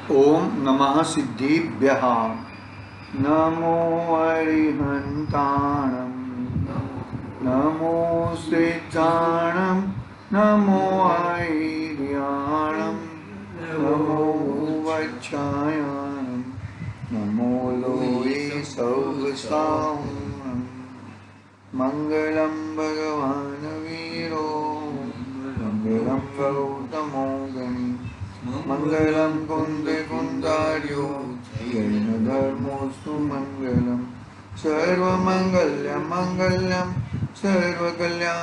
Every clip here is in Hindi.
ओम नमः सिद्धिभ्यः। नमो अरिहन्ताणं, नमो श्रीचाणं, नमो ऐर्याणं, नमो वच्छायाणं, नमो लोये सौगसां। मंगलम भगवान वीरो, मंगलम गौतमो गणी, मंगलम कुंद कुंदार्यो, जैन धर्मोस्तु मंगलम। सर्वमंगल्यं मंगल्यं सर्वकल्याणकारकं,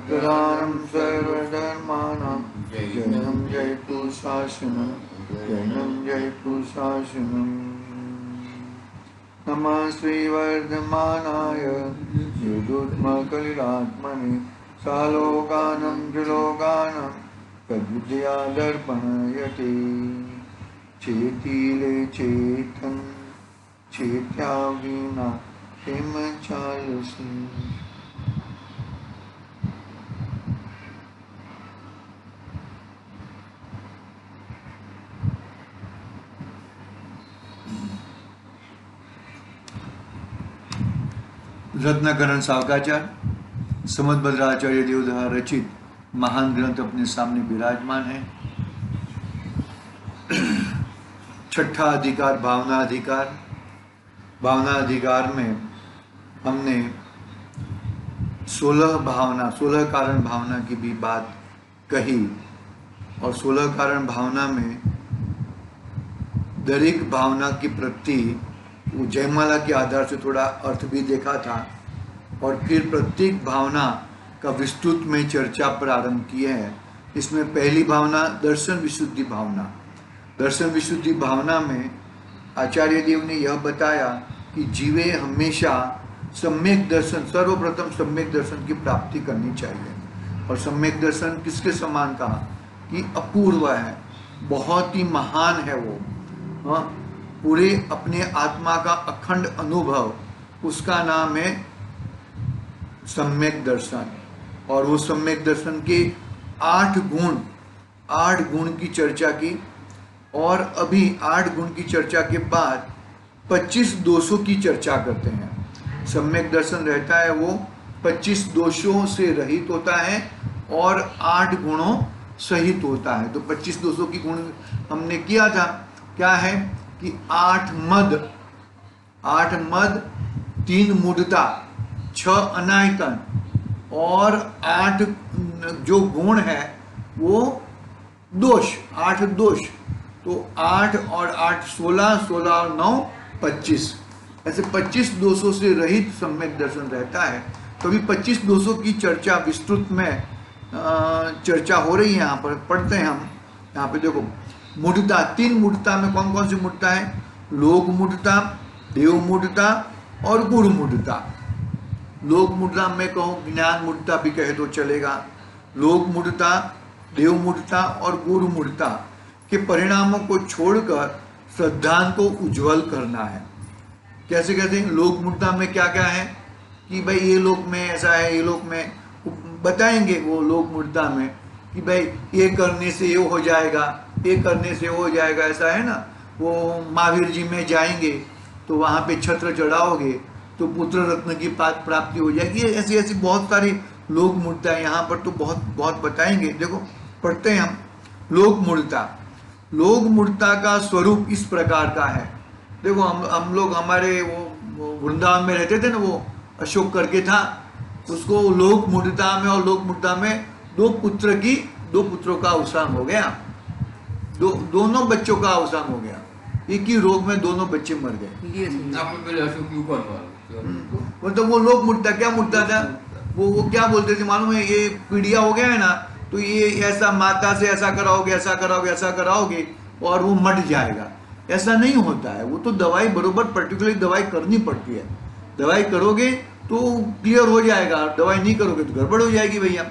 प्रदानं सर्वधर्माणां जयं जयतु शासनं, जयं जयतु शासनं। नमः श्रीवर्धमानाय युधुत्मकलिलात्मने, सालोकानं त्रिलोकानं तद्विद्या दर्पणयते। चेतीले चेतन चेत्या विना किम चालसी। रत्नाकरण सावकाचार समदभद्राचार्य देव द्वारा रचित महान ग्रंथ अपने सामने विराजमान है। छठा अधिकार भावना अधिकार। भावना अधिकार में हमने 16 कारण भावना की भी बात कही, और 16 कारण भावना में दरेक भावना की प्रति वो जयमाला के आधार से थोड़ा अर्थ भी देखा था, और फिर प्रत्येक भावना का विस्तृत में चर्चा प्रारंभ की है। इसमें पहली भावना दर्शन विशुद्धि भावना। दर्शन विशुद्धि भावना में आचार्य देव ने यह बताया कि जीवे हमेशा सम्यक दर्शन, सर्वप्रथम सम्यक दर्शन की प्राप्ति करनी चाहिए। और सम्यक दर्शन किसके समान कहा कि अपूर्व है, बहुत ही महान है वो। पूरे अपने आत्मा का अखंड अनुभव, उसका नाम है सम्यक दर्शन। और वो सम्यक दर्शन के 8 गुण की चर्चा की, और अभी 8 गुण की चर्चा के बाद 25 दोषों की चर्चा करते हैं। सम्यक दर्शन रहता है वो 25 दोषों से रहित होता है और 8 गुणों सहित होता है। तो 25 दोषों की गुण हमने किया था। क्या है कि 8 मद, 3 मूढ़ता, 6 अनायतन, और 8 जो गुण है वो दोष, 8 दोष। तो 8 और 8 16, 16 और 9 25, ऐसे 25 दोषों से रहित सम्यक दर्शन रहता है। तो अभी 25 दोषों की चर्चा विस्तृत में चर्चा हो रही है। यहाँ पर पढ़ते हैं हम। यहाँ पे देखो, मूढ़ता, 3 मूढ़ता में कौन कौन सी मूढ़ता है? लोक मूढ़ता, देव मूढ़ता और गुरु मूढ़ता। लोक मूढ़ता में कहो, ज्ञान मूढ़ता भी कहे तो चलेगा। लोक मूढ़ता, देव मूढ़ता और गुरु मूढ़ता के परिणामों को छोड़कर श्रद्धांत को उज्जवल करना है। कैसे कहते हैं? लोक मूढ़ता में क्या क्या है कि भाई ये लोक में ऐसा है, ये लोक में बताएंगे वो लोक मूढ़ता में कि भाई ये करने से ये हो जाएगा, ये करने से हो जाएगा, ऐसा है ना। वो महावीर जी में जाएंगे तो वहाँ पे छत्र चढ़ाओगे तो पुत्र रत्न की प्राप्ति हो जाएगी। ऐसी ऐसी बहुत सारी लोक मूढ़ता है। यहाँ पर तो बहुत बहुत बताएंगे। देखो पढ़ते हैं हम। लोक मूढ़ता, लोक मूढ़ता का स्वरूप इस प्रकार का है। देखो हम लोग हमारे वो वृंदावन में रहते थे ना, वो अशोक करके था, उसको लोक मूढ़ता में और लोक मूढ़ता में 2 पुत्रों का अवसान हो गया। दोनों बच्चों का अवसान हो गया। एक ही रोग में दोनों बच्चे मर गए। मतलब वो लोक मूढ़ता, क्या मूढ़ता था वो क्या बोलते थे मालूम है? ये पीड़िया हो गया है ना, तो ये ऐसा माता से ऐसा कराओगे, ऐसा कराओगे, ऐसा कराओगे और वो मट जाएगा। ऐसा नहीं होता है। वो तो दवाई बरोबर पर्टिकुलर दवाई करनी पड़ती है। दवाई करोगे तो क्लियर हो जाएगा, दवाई नहीं करोगे तो गड़बड़ हो जाएगी भैया।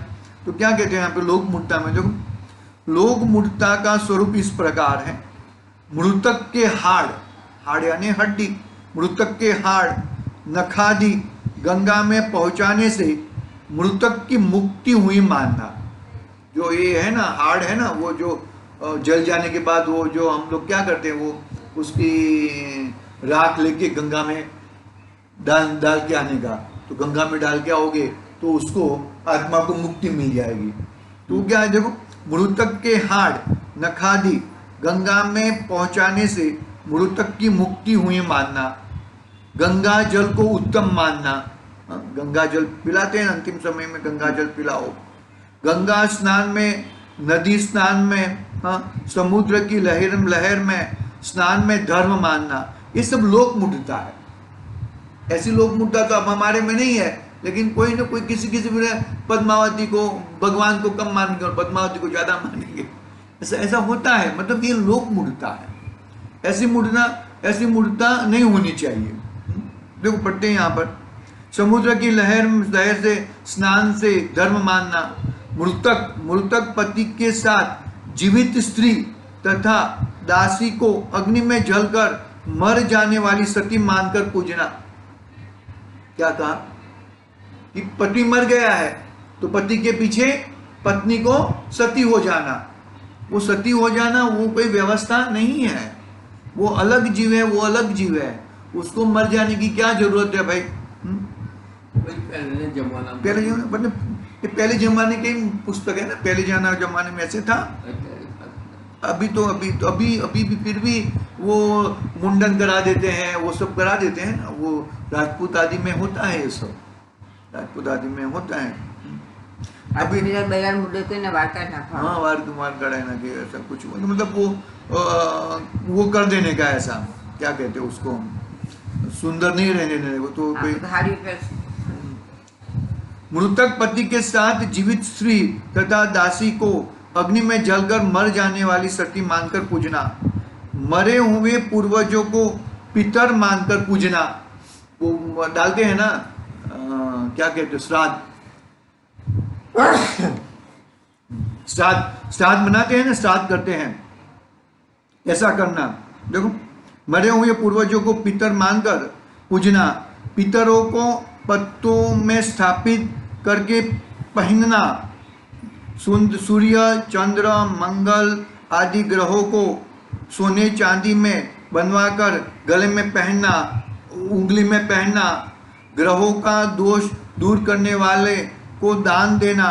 तो क्या कहते हैं यहाँ पे लोक मूढ़ता में? देखो, लोक मूढ़ता का स्वरूप इस प्रकार है। मृतक के हाड़ यानी हड्डी, मृतक के हाड़ नखादि गंगा में पहुंचाने से मृतक की मुक्ति हुई मानना। जो ये है ना, हाड़ है ना, वो जो जल जाने के बाद वो जो हम लोग क्या करते हैं, वो उसकी राख लेके गंगा में डाल डाल के आने का, तो गंगा में डाल के आओगे तो उसको आत्मा को मुक्ति मिल जाएगी। तो क्या है, देखो, मृतक के हाड़ नखादि गंगा में पहुंचाने से मृतक की मुक्ति हुई मानना, गंगा जल को उत्तम मानना। गंगा जल पिलाते हैं अंतिम समय में, गंगा जल पिलाओ। गंगा स्नान में, नदी स्नान में, समुद्र की लहर में स्नान में धर्म मानना, ये सब लोक मूढ़ता है। ऐसी लोक मूढ़ता तो अब हमारे में नहीं है, लेकिन कोई ना कोई किसी में पद्मावती को भगवान को कम मानेंगे और पद्मावती को ज्यादा मानेंगे। ऐसा होता है, मतलब ये लोक मूढ़ता है। ऐसी मूढ़ता नहीं होनी चाहिए। देखो पढ़ते हैं यहाँ पर, समुद्र की लहर से स्नान से धर्म मानना, मृतक पति के साथ जीवित स्त्री तथा दासी को अग्नि में जलकर मर जाने वाली सती मानकर पूजना। क्या कहा कि पति मर गया है तो पति के पीछे पत्नी को सती हो जाना। वो सती हो जाना वो कोई व्यवस्था नहीं है, वो अलग जीव है, वो अलग जीव है, उसको मर जाने की क्या जरूरत है भाई? पहले जमाने के पुस्तक है ना, पहले जमाने में ऐसे था। अभी भी फिर भी वो मुंडन करा देते हैं, वो सब करा देते हैं ना, वो राजपूत आदि में होता है, ये सब राजपूत आदि में होता है। अभी बगैर मुंडे को ना वार काटना, हाँ वार काटना के ऐसा कुछ, मतलब वो कर देने का, ऐसा क्या कहते हैं उसको, सुंदर नहीं रहने देने को। तो मृतक पति के साथ जीवित स्त्री तथा दासी को अग्नि में जलकर मर जाने वाली सती मानकर पूजना, मरे हुए पूर्वजों को पितर मानकर पूजना। वो डालते हैं ना, क्या कहते हैं, श्राद्ध मनाते हैं ना, श्राद्ध करते हैं, ऐसा करना। देखो, मरे हुए पूर्वजों को पितर मानकर पूजना, पितरों को पत्तों में स्थापित करके पहनना, सूर्य चंद्र मंगल आदि ग्रहों को सोने चांदी में बनवाकर गले में पहनना, उंगली में पहनना, ग्रहों का दोष दूर करने वाले को दान देना,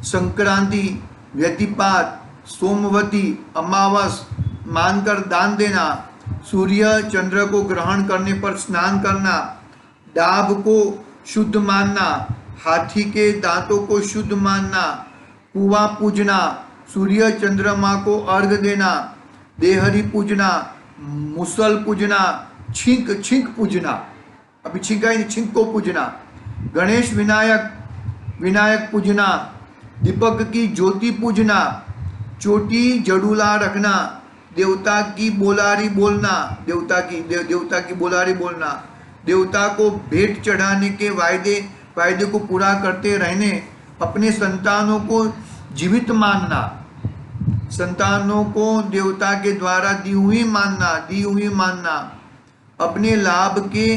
संक्रांति, व्यतिपात, सोमवती, अमावस मानकर दान देना, सूर्य चंद्र को ग्रहण करने पर स्नान करना, डाब को शुद्ध मानना, हाथी के दांतों को शुद्ध मानना, कुआं पूजना, सूर्य चंद्रमा को अर्घ देना, देहरी पूजना, मुसल पूजना, छींक पूजना, अभी छींका ही, छींक को पूजना, गणेश विनायक पूजना, दीपक की ज्योति पूजना, चोटी जड़ूला रखना, देवता की बोलारी बोलना, देवता की बोलारी बोलना, देवता को भेंट चढ़ाने के वायदे को पूरा करते रहने, अपने संतानों को जीवित मानना, संतानों को देवता के द्वारा दी हुई मानना, अपने लाभ के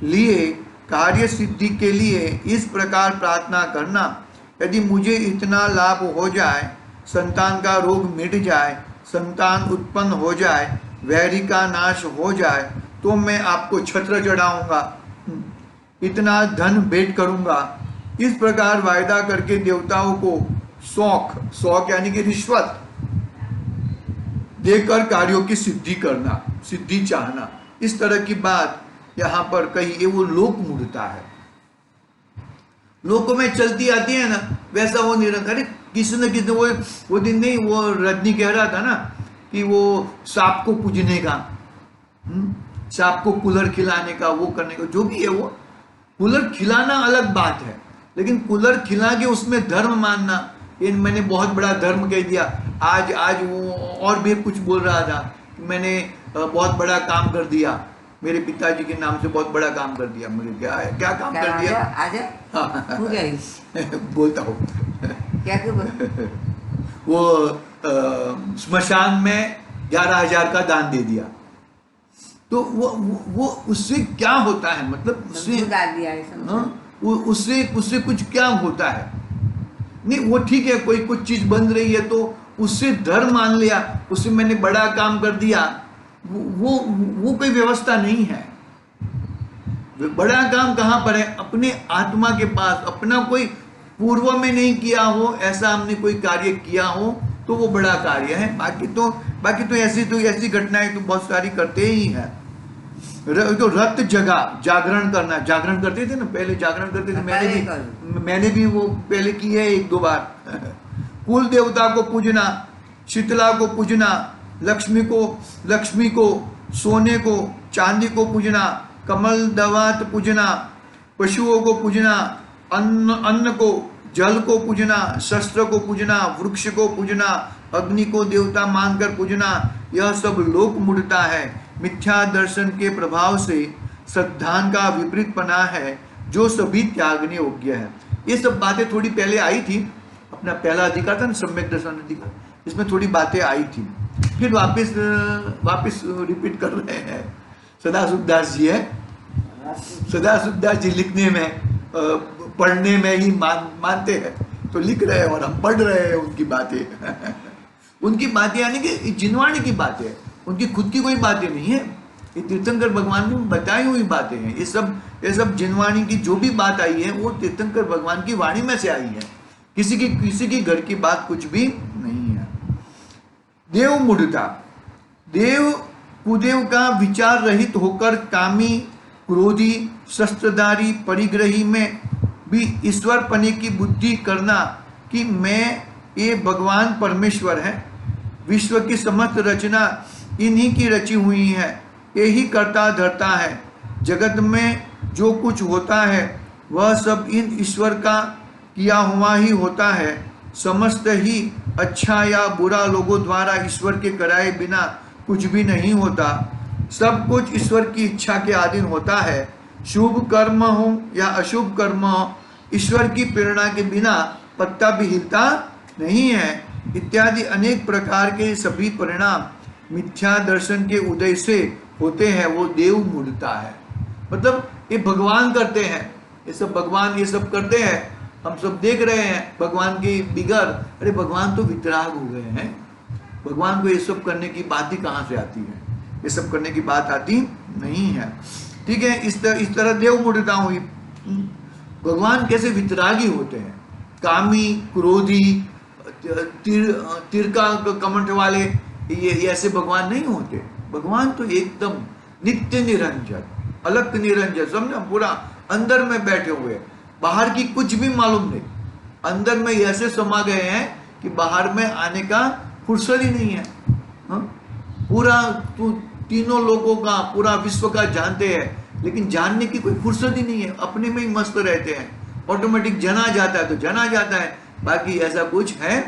लिए, कार्य सिद्धि के लिए इस प्रकार प्रार्थना करना, यदि मुझे इतना लाभ हो जाए, संतान का रोग मिट जाए, संतान उत्पन्न हो जाए, वैरी का नाश हो जाए, तो मैं आपको छत्र चढ़ाऊंगा, इतना धन भेंट करूंगा। इस प्रकार वायदा करके देवताओं को शौक यानी कि रिश्वत देकर कार्यों की सिद्धि चाहना, इस तरह की बात यहाँ पर कही। ये वो लोक मूढ़ता है, लोकों में चलती आती है ना, वैसा वो नहीं रखा। अरे किसी न किसी वो दिन नहीं, वो रजनी कह रहा था ना कि वो सांप को पूजने का, सांप को कूलर खिलाने का, वो करने का, जो भी है वो कूलर खिलाना अलग बात है, लेकिन कूलर खिला के उसमें धर्म मानना, ये मैंने बहुत बड़ा धर्म कह दिया। आज वो और भी कुछ बोल रहा था कि मैंने बहुत बड़ा काम कर दिया, मेरे पिताजी के नाम से बहुत बड़ा काम कर दिया। मुझे क्या काम कर दिया? हाँ बोलता हूँ वो स्मशान में 11,000 का दान दे दिया। तो वो उससे क्या होता है, मतलब उससे कुछ क्या होता है? नहीं, वो ठीक है, कोई कुछ चीज बन रही है तो उससे धर्म मान लिया, उससे मैंने बड़ा काम कर दिया, वो कोई व्यवस्था नहीं है। बड़ा काम कहाँ पर है? अपने आत्मा के पास। अपना कोई पूर्व में नहीं किया हो ऐसा हमने कोई कार्य किया हो तो वो बड़ा कार्य है। बाकी तो ऐसी घटनाएं तो बहुत सारी करते ही हैं। जो रत जगा, जागरण करना, जागरण करते थे ना पहले, जागरण करते थे। मैंने भी वो पहले की है 1-2 बार। कुल देवता को पूजना, शीतला को पूजना, लक्ष्मी को, सोने को, चांदी को पूजना, कमल दवात पूजना, पशुओं को पूजना, अन्न को, जल को पूजना, शस्त्र को पूजना, वृक्ष को पूजना, अग्नि को देवता मानकर पूजना, यह सब लोक मूढ़ता है। मिथ्या दर्शन के प्रभाव से श्रद्धान का विपरीत पना है जो सभी त्यागने योग्य है। ये सब बातें थोड़ी पहले आई थी, अपना पहला अधिकार था ना, सम्यक दर्शन अधिकार, इसमें थोड़ी बातें आई थी, फिर वापस रिपीट कर रहे हैं। सदाशिवदास जी है, सदाशिवदास जी लिखने में, पढ़ने में ही मानते हैं, तो लिख रहे हैं और हम पढ़ रहे हैं उनकी बातें। उनकी बातें यानी कि जिनवाणी की बातें, उनकी खुद की कोई बातें नहीं है, ये तीर्थंकर भगवान ने बताई हुई बातें हैं। ये सब जिनवाणी की जो भी बात आई है वो तीर्थंकर भगवान की वाणी में से आई है, किसी की घर की बात कुछ भी नहीं है। देव मूढ़ता, देव कुदेव का विचार रहित होकर कामी, क्रोधी, शस्त्रधारी, परिग्रही में भी ईश्वर पने की बुद्धि करना कि मैं ये भगवान परमेश्वर है, विश्व की समस्त रचना इन्हीं की रची हुई है, यही करता धरता है, जगत में जो कुछ होता है वह सब इन ईश्वर का किया हुआ ही होता है, समस्त ही अच्छा या बुरा लोगों द्वारा ईश्वर के कराए बिना कुछ भी नहीं होता, सब कुछ ईश्वर की इच्छा के अधीन होता है, शुभ कर्म हो या अशुभ कर्म हो, ईश्वर की प्रेरणा के बिना पत्ता भी हिलता नहीं है, इत्यादि अनेक प्रकार के सभी परिणाम मिथ्या दर्शन के उदय से होते हैं, वो देव मूढ़ता है। मतलब ये भगवान करते हैं, ये सब भगवान ये सब करते हैं, हम सब देख रहे हैं भगवान की बिगड़। अरे भगवान तो वितराग हो गए हैं, भगवान को ये सब करने की बात ही कहाँ से आती है? ये सब करने की बात आती नहीं है। ठीक है, इस तरह देव मूढ़ता हुई। भगवान कैसे वितरागी होते हैं, कामी, क्रोधी, तिरका कमंड वाले, ये ऐसे भगवान नहीं होते। भगवान तो एकदम नित्य निरंजन, अलग निरंजन, समझो, पूरा अंदर में बैठे हुए, बाहर की कुछ भी मालूम नहीं, अंदर में ऐसे समा गए हैं कि बाहर में आने का फुर्सत ही नहीं है। हा? पूरा तीनों लोगों का, पूरा विश्व का जानते हैं, लेकिन जानने की कोई फुर्सत ही नहीं है, अपने में ही मस्त रहते हैं। ऑटोमेटिक जना जाता है तो जना जाता है, बाकी ऐसा कुछ है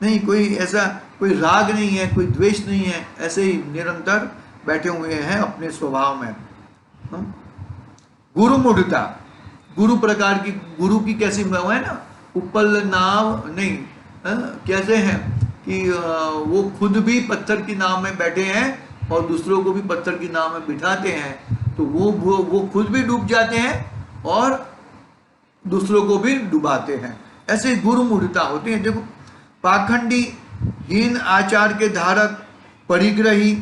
नहीं, कोई राग नहीं है, कोई द्वेष नहीं है, ऐसे ही निरंतर बैठे हुए हैं अपने स्वभाव में। गुरु मूढ़ता, गुरु प्रकार की, गुरु की कैसी है ना, उपल नाव नहीं, कैसे हैं कि वो खुद भी पत्थर की नाव में बैठे हैं और दूसरों को भी पत्थर की नाव में बिठाते हैं, तो वो खुद भी डूब जाते हैं और दूसरों को भी डुबाते हैं। ऐसे गुरु मूढ़ता होती है। देखो, पाखंडी, हीन आचार के धारक, परिग्रही,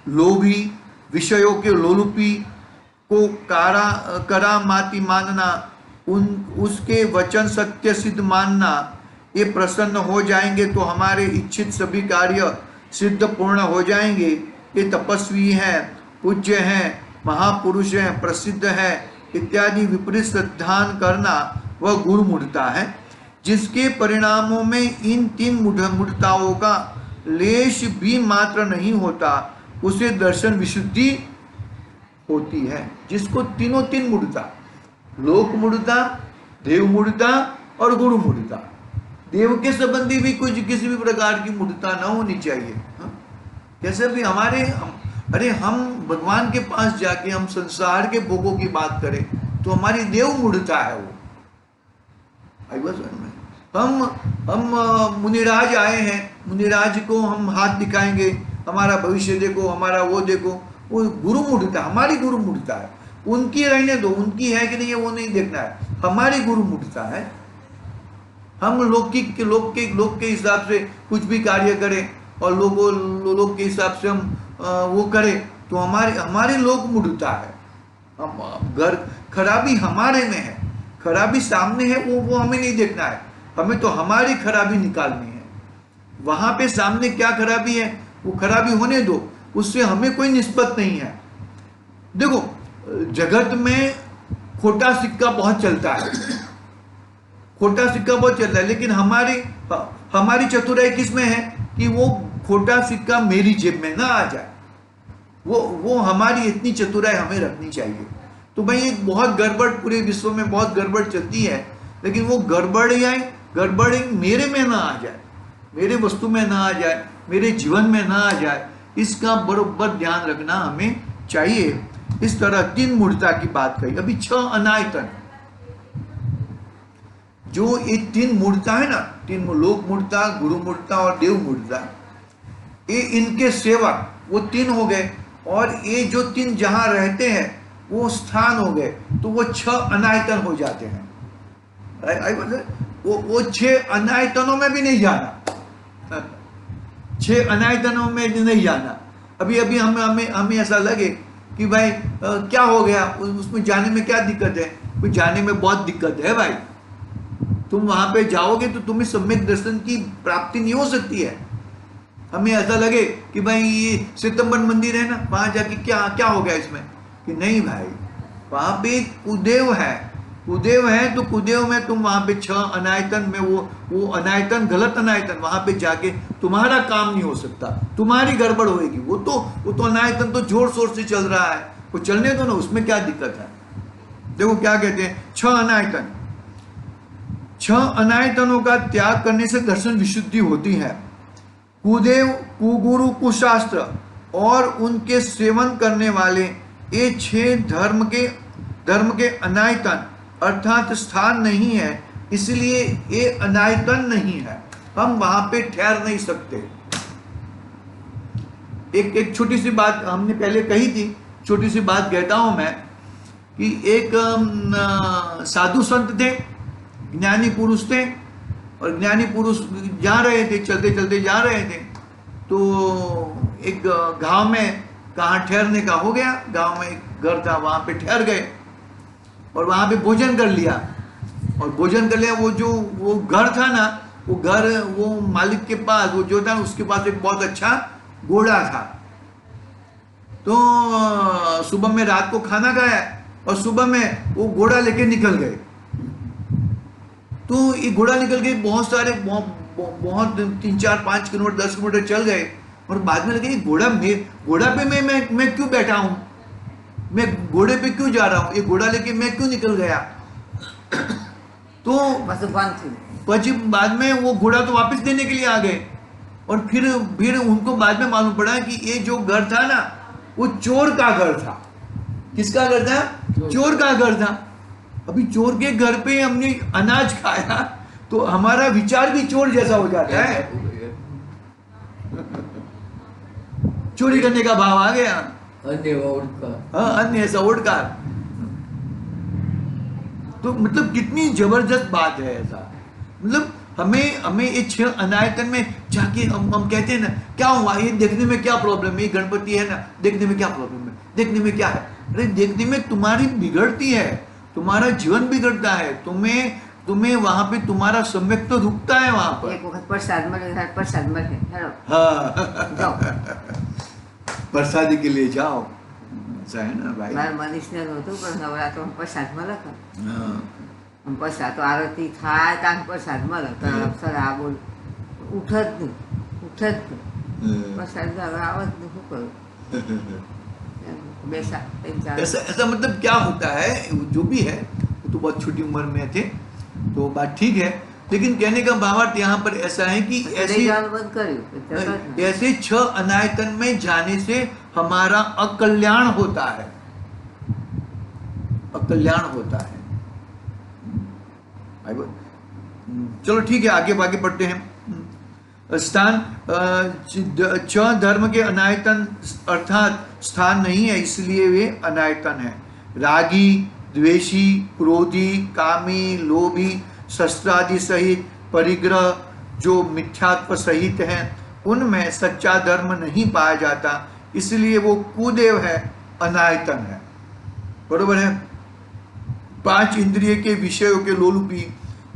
लोभी, विषयों के लोलुपी को करामाती मानना, उसके वचन सत्य सिद्ध मानना, ये प्रसन्न हो जाएंगे तो हमारे इच्छित सभी कार्य सिद्ध पूर्ण हो जाएंगे, ये तपस्वी हैं, पूज्य हैं, महापुरुष हैं, प्रसिद्ध हैं इत्यादि विपरीत श्रद्धान करना वह गुरु मूढ़ता है, जिसके परिणामों में इन 3 मूढ़ताओं का लेश भी मात्र नहीं होता, उसे दर्शन विशुद्धि होती है। जिसको तीनों 3 मूढ़ता, लोक मूढ़ता, देव मूढ़ता और गुरु मूढ़ता, देव के संबंधी भी कुछ किसी भी प्रकार की मूढ़ता न होनी चाहिए। कैसे भी अरे हम भगवान के पास जाके हम संसार के भोगों की बात करें तो हमारी देव मूढ़ता है वो। हम मुनिराज आए हैं, मुनिराज को हम हाथ दिखाएंगे, हमारा भविष्य देखो, हमारा वो देखो, वो गुरु मूढ़ता, हमारी गुरु मूढ़ता है। उनकी रहने दो, उनकी है कि नहीं है वो नहीं देखना है, हमारी गुरु मूढ़ता है। हम लोग के हिसाब से कुछ भी कार्य करें और लोग के हिसाब से हम वो करें तो हमारे लोक मूढ़ता है। हम घर खराबी हमारे में है, खराबी सामने है, वो हमें नहीं देखना है, हमें तो हमारी खराबी निकालनी है। वहां पे सामने क्या खराबी है वो खराबी होने दो, उससे हमें कोई निस्बत नहीं है। देखो जगत में खोटा सिक्का बहुत चलता है, खोटा सिक्का बहुत चलता है, लेकिन हमारी चतुराई किस में है कि वो खोटा सिक्का मेरी जेब में ना आ जाए। वो हमारी इतनी चतुराई हमें रखनी चाहिए। तो भाई एक बहुत गड़बड़ पूरे विश्व में बहुत गड़बड़ चलती है, लेकिन वो गड़बड़ मेरे में ना आ जाए, मेरे वस्तु में ना आ जाए, मेरे जीवन में ना आ जाए, इसका बरोबर ध्यान रखना हमें चाहिए। इस तरह 3 मूर्ता की बात कही। अभी 6 अनायतन, जो ये 3 मूर्ता है ना, 3 लोक मूर्ता, गुरु मूर्ता और देव मूर्ता, ये इनके सेवक वो 3 हो गए, और ये जो 3 जहां रहते हैं वो स्थान हो गए, तो वो 6 अनायतन हो जाते हैं। वो 6 अनायतनों में भी नहीं जाना, 6 अनायतनों में भी नहीं जाना। अभी हमें ऐसा लगे कि भाई क्या हो गया, उसमें जाने में क्या दिक्कत है? कुछ जाने में बहुत दिक्कत है भाई। तुम वहां पे जाओगे तो तुम्हें सम्यक दर्शन की प्राप्ति नहीं हो सकती है। हमें ऐसा लगे कि भाई ये सितंबर मंदिर है ना, वहां जाके क्या हो गया इसमें, कि नहीं भाई वहां पे कुदेव है तो कुदेव में तुम वहां पे 6 अनायतन में वो अनायतन गलत अनायतन, वहां पे जाके तुम्हारा काम नहीं हो सकता, तुम्हारी गड़बड़ होएगी। वो तो अनायतन तो जोर शोर से चल रहा है, वो चलने दो ना, उसमें क्या दिक्कत है। देखो क्या कहते हैं, 6 अनायतनों का त्याग करने से दर्शन विशुद्धि होती है। कुदेव, कुगुरु, कुशास्त्र और उनके सेवन करने वाले ये 6 धर्म के अनायतन अर्थात स्थान नहीं है, इसलिए ये अनायतन नहीं है, हम वहां पे ठहर नहीं सकते। एक छोटी सी बात हमने पहले कही थी, छोटी सी बात कहता हूं मैं, कि एक साधु संत थे, ज्ञानी पुरुष थे, और ज्ञानी पुरुष जा रहे थे, चलते चलते जा रहे थे, तो एक गांव में कहाँ ठहरने का हो गया, गांव में एक घर था, वहां पे ठहर गए और वहां पे भोजन कर लिया। और भोजन कर लिया, वो घर था ना, वो मालिक के पास, वो जो था उसके पास एक बहुत अच्छा घोड़ा था। तो सुबह में रात को खाना खाया और सुबह में वो घोड़ा लेके निकल गए। तो ये घोड़ा निकल के बहुत 3, 4, 5 किलोमीटर 10 किलोमीटर चल गए, और बाद में लगे घोड़ा पे मैं क्यों बैठा हूं, मैं घोड़े पे क्यों जा रहा हूं, ये घोड़ा लेके मैं क्यों निकल गया। तो પછી बाद में वो घोड़ा तो वापस देने के लिए आ गए, और फिर उनको बाद में मालूम पड़ा कि ये जो घर था ना, वो चोर का घर था। किसका घर था? चोर का घर था। अभी चोर के घर पे हमने अनाज खाया तो हमारा विचार भी चोर जैसा हो जाता है, चोरी करने का भाव आ गया, अन्य ऐसा ओडकार। तो मतलब कितनी जबरदस्त बात है ऐसा। मतलब हमें ये 6 अनायतन में जाके हम कहते हैं ना, क्या हुआ, ये देखने में क्या प्रॉब्लम है, ये गणपति है ना, देखने में क्या प्रॉब्लम है, देखने में क्या है। अरे देखने में तुम्हारी बिगड़ती है, तुम्हारा जीवन बिगड़ता है, तुम्हें वहां पे तुम्हारा सम्यक तो रुकता है वहां पर। एक वक्त प्रसाद में हाँ प्रसादी के लिए जाओ, ऐसा है ना भाई। મારા મનીષને નહોતું, પણ નવરાત્ર પ્રસાદ મળે, પ્રસાદ તો આરતી થાય ત્યાં પ્રસાદ મળે, સર આ બોલ ઉઠ જ નહીં, પ્રસાદ આવત નહીં, શું કરું બેસા ऐसा मतलब क्या होता है, जो भी है, वो तो बहुत छोटी उम्र में थे तो बात ठीक है, लेकिन कहने का भावार्थ यहाँ पर ऐसा है कि ऐसे 6 अनायतन में जाने से हमारा अकल्याण होता है, अकल्याण होता है। चलो ठीक है, आगे बढ़ते हैं। स्थान 6 धर्म के अनायतन अर्थात स्थान नहीं है, इसलिए वे अनायतन है। रागी, द्वेषी, क्रोधी, कामी, लोभी, शस्त्रादि सहित परिग्रह जो मिथ्यात्व सहित हैं उनमें सच्चा धर्म नहीं पाया जाता, इसलिए वो कुदेव है, अनायतन है। बरोबर है। 5 इंद्रिय के विषयों के लोलुपी,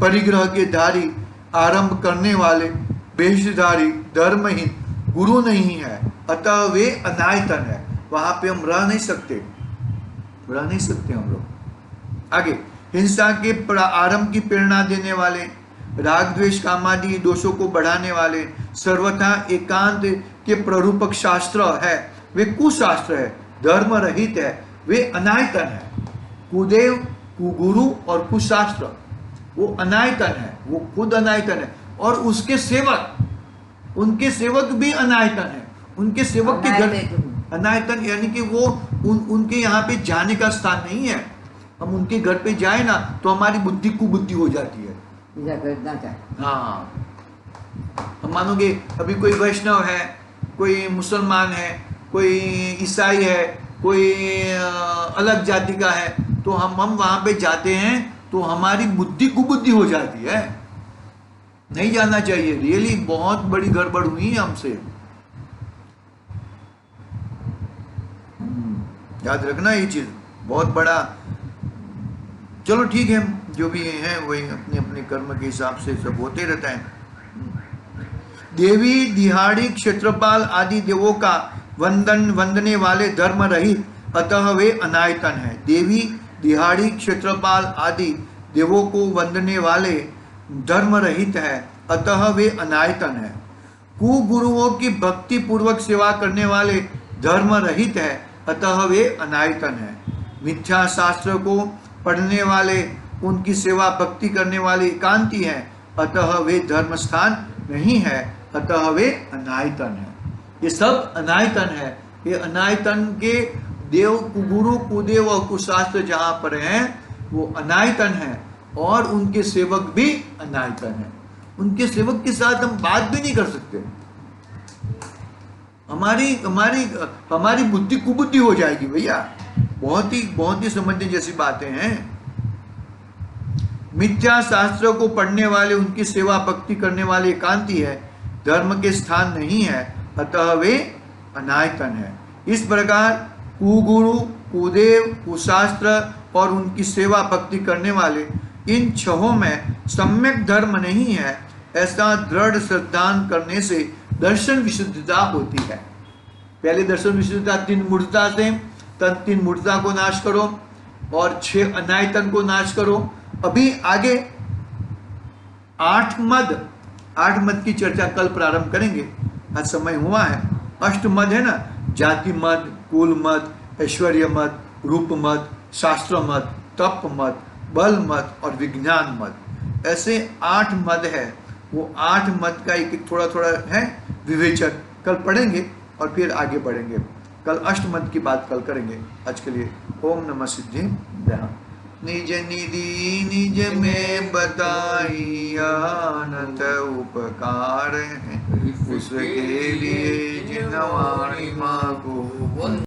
परिग्रह के धारी, आरंभ करने वाले, वेशधारी, धर्महीन, गुरु नहीं है, अतः वे अनायतन है। वहां पे हम रह नहीं सकते हम लोग। आगे, हिंसा के आरंभ की प्रेरणा देने वाले, राग द्वेष कामादि दोषों को बढ़ाने वाले, सर्वथा एकांत के प्ररूपक शास्त्र है, वे कुशास्त्र है, धर्म रहित है, वे अनायतन है। कुदेव, कुगुरु और कुशास्त्र वो अनायतन है, वो खुद अनायतन है, और उसके सेवक, उनके सेवक भी अनायतन है। उनके सेवक के घर अनायतन यानी कि वो उनके यहाँ पे जाने का स्थान नहीं है। हम उनके घर पे जाए ना तो हमारी बुद्धि कुबुद्धि हो जाती है। हाँ, हम मानोगे अभी कोई वैष्णव है, कोई मुसलमान है, कोई ईसाई है, कोई अलग जाति का है, तो हम वहां पे जाते हैं तो हमारी बुद्धि कुबुद्धि हो जाती है। नहीं जाना चाहिए। रियली बहुत बड़ी गड़बड़ हुई है हमसे। याद रखना ये चीज बहुत बड़ा। चलो ठीक है, जो भी है वही अपने अपने कर्म के हिसाब से सब होते रहता है। देवी, दिहाड़ी, क्षेत्रपाल आदि देवों का वंदने वाले धर्म रहित, अतः वे अनायतन है। देवी, दिहाड़ी, क्षेत्रपाल आदि देवों को वंदने वाले धर्म रहित है, अतः वे अनायतन है। कुगुरुओं की भक्ति पूर्वक सेवा करने वाले धर्म रहित है, अतः वे अनायतन है। मिथ्या शास्त्र को पढ़ने वाले, उनकी सेवा भक्ति करने वाले एकांती हैं, अतः वे धर्म स्थान नहीं है, अतः वे अनायतन है। ये सब अनायतन है। ये अनायतन के देव, कुगुरु, कुदेव और कुशास्त्र जहां पर हैं वो अनायतन है, और उनके सेवक भी अनायतन है। उनके सेवक के साथ हम बात भी नहीं कर सकते। हमारी बुद्धि कुबुद्धि हो जाएगी भैया। बहुत ही समझने जैसी बातें हैं। मिथ्या शास्त्रों को पढ़ने वाले, उनकी सेवा भक्ति करने वाले एकांती है, धर्म के स्थान नहीं है, अतः वे अनायतन है। इस प्रकार कुगुरु, कुदेव, कुशास्त्र और उनकी सेवा भक्ति करने वाले, इन छहों में सम्यक धर्म नहीं है, ऐसा दृढ़ श्रद्धान करने से दर्शन विशुद्धता होती है। पहले दर्शन विशुद्धता 3 मूर्खता से, 3 मूर्खता को नाश करो और 6 अनायतन को नाश करो। अभी आगे 8 मद की चर्चा कल प्रारंभ करेंगे। आज समय हुआ है। 8 मद है ना, जाति मद, कुल मद, ऐश्वर्य मद, रूप मद, शास्त्र मद, तप मद, बल मद और विज्ञान मद। ऐसे 8 मद है। वो 8 मद का एक थोड़ा थोड़ा है विवेचन कल पढ़ेंगे और फिर आगे बढ़ेंगे। कल अष्टमद की बात कल करेंगे। आज के लिए ओम नमः सिद्धि दया। निज निधि निज में बताई अनंत उपकार है, उसके लिए जिनवाणी माँ को